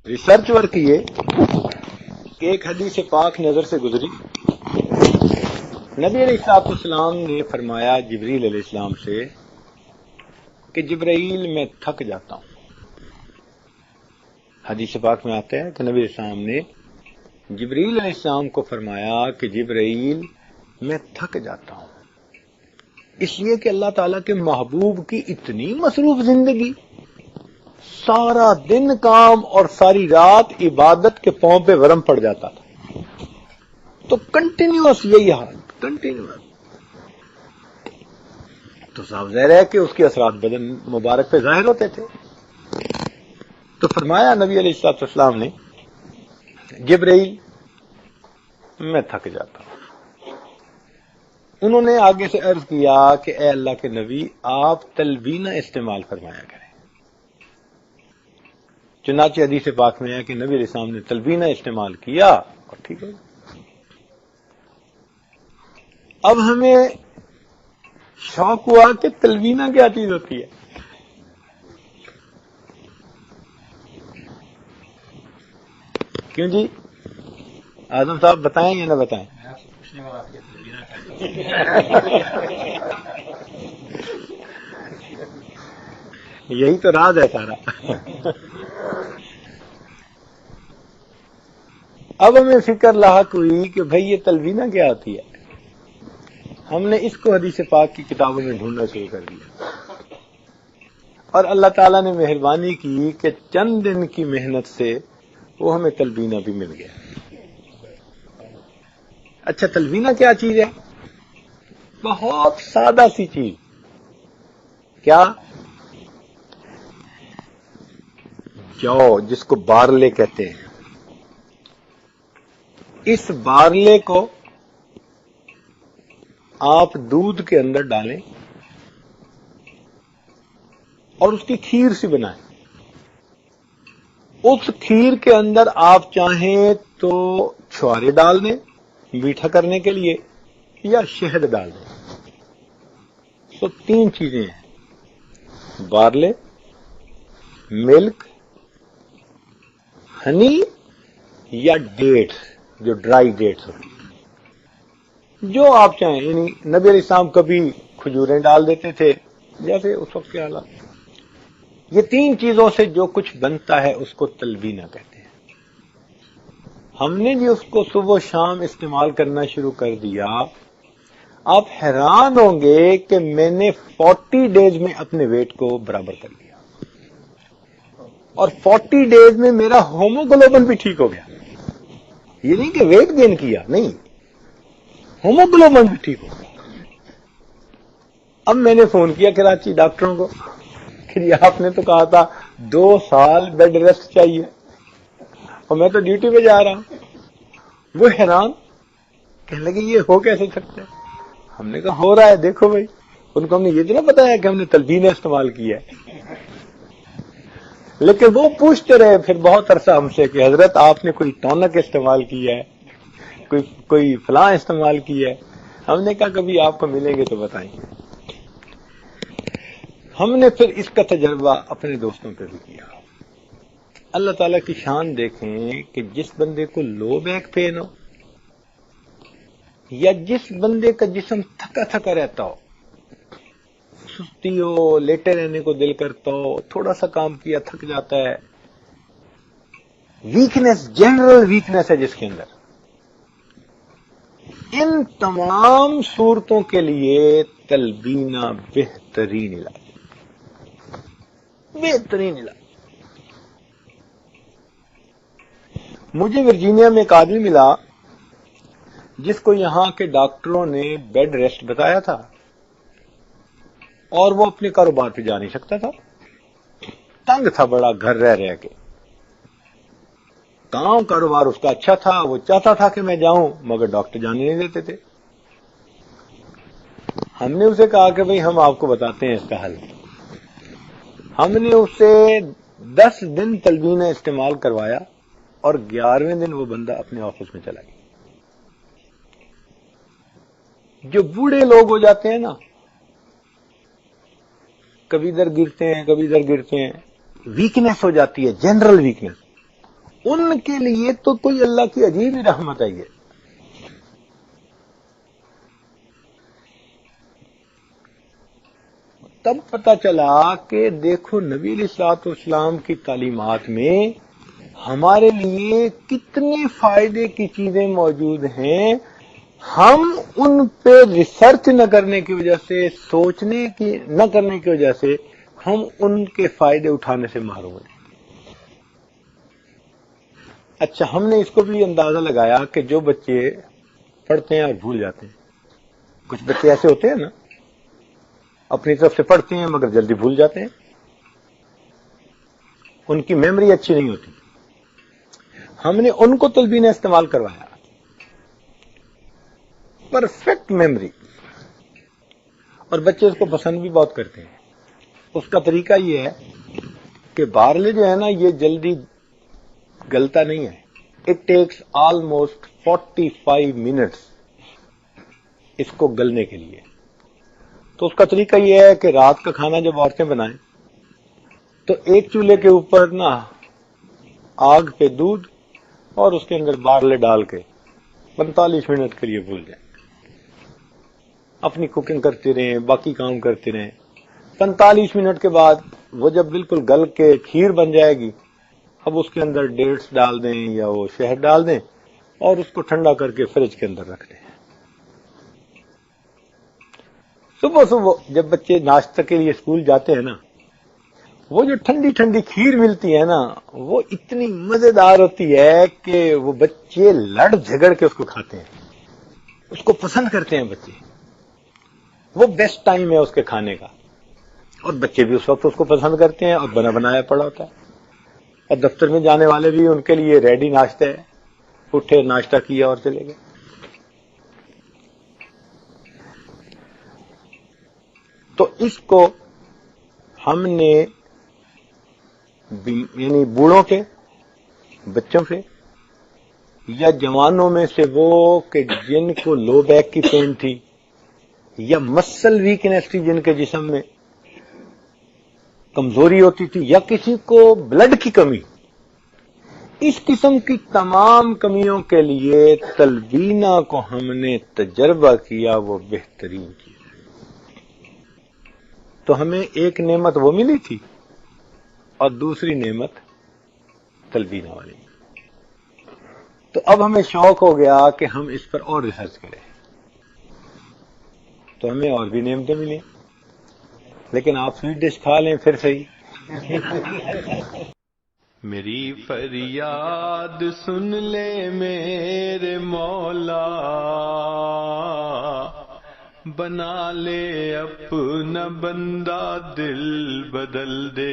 Research work یہ کہ ایک حدیث پاک نظر سے گزری. نبی علیہ السلام نے فرمایا جبریل علیہ السلام سے کہ جبرائیل میں تھک جاتا ہوں. حدیث پاک میں آتا ہے کہ نبی علیہ السلام نے جبریل علیہ السلام کو فرمایا کہ جبرائیل میں تھک جاتا ہوں، اس لیے کہ اللہ تعالیٰ کے محبوب کی اتنی مصروف زندگی، سارا دن کام اور ساری رات عبادت کے پاؤں پہ ورم پڑ جاتا تھا. تو کنٹینیوس یہی حال، کنٹینیوس. تو صاف ظاہر ہے کہ اس کے اثرات بدن مبارک پہ ظاہر ہوتے تھے. تو فرمایا نبی علیہ السلام نے جبرائیل میں تھک جاتا ہوں. انہوں نے آگے سے عرض کیا کہ اے اللہ کے نبی آپ تلبینہ استعمال فرمایا کریں. چنانچہ حدیث پاک میں ہے کہ نبی علیہ السلام نے تلبینہ استعمال کیا اور ٹھیک ہے. اب ہمیں شوق ہوا کہ تلبینہ کیا چیز ہوتی ہے. کیوں جی اعظم صاحب بتائیں یا نہ بتائیں؟ یہی تو راز ہے سارا. اب ہمیں فکر لاحق ہوئی کہ بھئی یہ تلبینہ کیا ہوتی ہے. ہم نے اس کو حدیث پاک کی کتابوں میں ڈھونڈنا شروع کر دیا اور اللہ تعالیٰ نے مہربانی کی کہ چند دن کی محنت سے وہ ہمیں تلبینہ بھی مل گیا. اچھا تلبینہ کیا چیز ہے؟ بہت سادہ سی چیز. کیا؟ جو جس کو بارلے کہتے ہیں. اس بارلے کو آپ دودھ کے اندر ڈالیں اور اس کی کھیر سی بنائیں. اس کھیر کے اندر آپ چاہیں تو چھوارے ڈال دیں میٹھا کرنے کے لیے یا شہد ڈال دیں. تو تین چیزیں ہیں: بارلے، ملک، ہنی یا ڈیٹس، جو ڈرائی ڈیٹس ہوتی ہیں. جو آپ چاہیں. یعنی نبی علیہ السلام کبھی کھجوریں ڈال دیتے تھے جیسے اس وقت کے حالات. یہ تین چیزوں سے جو کچھ بنتا ہے اس کو تلبینہ کہتے ہیں. ہم نے بھی اس کو صبح و شام استعمال کرنا شروع کر دیا. آپ حیران ہوں گے کہ میں نے 40 ڈیز میں اپنے ویٹ کو برابر کر لیا اور 40 ڈیز میں میرا ہوموگلوبن بھی ٹھیک ہو گیا. یہ نہیں کہ ویٹ گین کیا، نہیں، ہوموگلوبن بھی ٹھیک ہو گیا. اب میں نے فون کیا کراچی ڈاکٹروں کو کہ یہ آپ نے تو کہا تھا 2 سال بیڈ ریسٹ چاہیے اور میں تو ڈیوٹی پہ جا رہا ہوں. وہ حیران کہنے لگے یہ ہو کیسے سکتا ہے؟ ہم نے کہا ہو رہا ہے، دیکھو بھائی. ان کو ہم نے یہ تو نہ بتایا کہ ہم نے تلبینہ استعمال کیا ہے. لیکن وہ پوچھتے رہے پھر بہت عرصہ ہم سے کہ حضرت آپ نے کوئی ٹونک استعمال کیا ہے، کوئی فلاں استعمال کیا ہے. ہم نے کہا کبھی آپ کو ملیں گے تو بتائیں گے. ہم نے پھر اس کا تجربہ اپنے دوستوں پہ بھی کیا. اللہ تعالیٰ کی شان دیکھیں کہ جس بندے کو لو بیک پین ہو یا جس بندے کا جسم تھکا تھکا رہتا ہو، سستی ہو، لیٹے رہنے کو دل کرتا ہو، تھوڑا سا کام کیا تھک جاتا ہے، ویکنس، جنرل ویکنس ہے جس کے اندر، ان تمام صورتوں کے لیے تلبینہ بہترین علاج، بہترین علاج. مجھے ورجینیا میں ایک آدمی ملا جس کو یہاں کے ڈاکٹروں نے بیڈ ریسٹ بتایا تھا اور وہ اپنے کاروبار پہ جا نہیں سکتا تھا. تنگ تھا بڑا گھر رہ کے. کاروبار اس کا اچھا تھا، وہ چاہتا تھا کہ میں جاؤں مگر ڈاکٹر جانے نہیں دیتے تھے. ہم نے اسے کہا کہ بھئی ہم آپ کو بتاتے ہیں اس کا حل. ہم نے اسے 10 دن تلبینہ استعمال کروایا اور 11ویں دن وہ بندہ اپنے آفس میں چلا گیا. جو بوڑھے لوگ ہو جاتے ہیں نا، کبھی ادھر گرتے ہیں کبھی ادھر گرتے ہیں، ویکنس ہو جاتی ہے، جنرل ویکنس. ان کے لیے تو کوئی اللہ کی عجیب ہی رحمت ہے یہ. تب پتہ چلا کہ دیکھو نبی علیہ الصلوۃ والسلام کی تعلیمات میں ہمارے لیے کتنے فائدے کی چیزیں موجود ہیں. ہم ان پہ ریسرچ نہ کرنے کی وجہ سے، سوچنے کی نہ کرنے کی وجہ سے ہم ان کے فائدے اٹھانے سے محروم ہیں. اچھا، ہم نے اس کو بھی اندازہ لگایا کہ جو بچے پڑھتے ہیں اور بھول جاتے ہیں، کچھ بچے ایسے ہوتے ہیں نا، اپنی طرف سے پڑھتے ہیں مگر جلدی بھول جاتے ہیں، ان کی میموری اچھی نہیں ہوتی. ہم نے ان کو تلبینہ استعمال کروایا، پرفیکٹ میموری، اور بچے اس کو پسند بھی بہت کرتے ہیں. اس کا طریقہ یہ ہے کہ بارلے جو ہے نا یہ جلدی گلتا نہیں ہے. اٹ ٹیکس آلموسٹ 45 منٹس اس کو گلنے کے لیے. تو اس کا طریقہ یہ ہے کہ رات کا کھانا جب عورتیں بنائیں تو ایک چولہے کے اوپر نا آگ پہ دودھ اور اس کے اندر بارلے ڈال کے 45 منٹ کے لیے بھول جائیں. اپنی کوکنگ کرتے رہیں، باقی کام کرتے رہیں. 45 منٹ کے بعد وہ جب بالکل گل کے کھیر بن جائے گی، اب اس کے اندر ڈیٹس ڈال دیں یا وہ شہد ڈال دیں اور اس کو ٹھنڈا کر کے فریج کے اندر رکھ دیں. صبح صبح جب بچے ناشتہ کے لیے اسکول جاتے ہیں نا، وہ جو ٹھنڈی ٹھنڈی کھیر ملتی ہے نا، وہ اتنی مزیدار ہوتی ہے کہ وہ بچے لڑ جھگڑ کے اس کو کھاتے ہیں، اس کو پسند کرتے ہیں بچے. وہ بیسٹ ٹائم ہے اس کے کھانے کا، اور بچے بھی اس وقت اس کو پسند کرتے ہیں، اور بنا بنایا پڑا ہوتا ہے. اور دفتر میں جانے والے بھی ان کے لیے ریڈی ناشتہ ہے، اٹھے ناشتہ کیا اور چلے گئے. تو اس کو ہم نے یعنی بوڑھوں کے، بچوں سے، یا جوانوں میں سے وہ کہ جن کو لو بیک کی پین تھی یا مسل ویکنیس تھی، جن کے جسم میں کمزوری ہوتی تھی، یا کسی کو بلڈ کی کمی، اس قسم کی تمام کمیوں کے لیے تلبینہ کو ہم نے تجربہ کیا، وہ بہترین چیز. تو ہمیں ایک نعمت وہ ملی تھی اور دوسری نعمت تلبینہ والی. تو اب ہمیں شوق ہو گیا کہ ہم اس پر اور ریسرچ کریں. تو ہمیں اور بھی نعمتیں ملی، لیکن آپ سویٹ ڈش کھا لیں پھر صحیح. میری فریاد سن لے میرے مولا، بنا لے اپنا بندہ، دل بدل دے.